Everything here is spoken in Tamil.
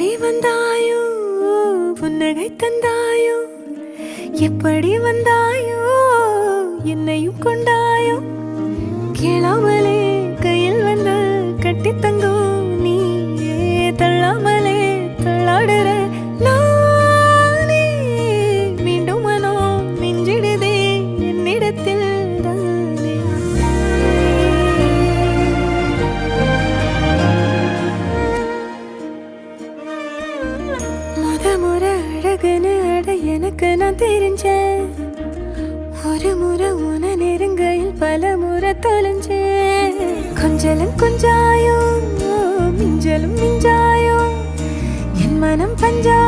தேடி வந்தாயோ புன்னகை தந்தாயோ எப்படி வந்தாயோ என்னையும் கொண்டாயோ கேளாமலே கையில் வந்து கட்டி தங்கோ நீயே தள்ளாமலே தள்ளாடுற நானே மீண்டும் மனோ மிஞ்சிடுதே என்னிடத்தில் தானே முறை அழகுன்னு அட எனக்கு நான் தெரிஞ்சேன் ஒரு முறை உன நெருங்கையில் பல முறை தொலைஞ்சேன் கொஞ்சலும் கொஞ்சாயோ மிஞ்சலும் மிஞ்சாயோ என் மனம் பஞ்சா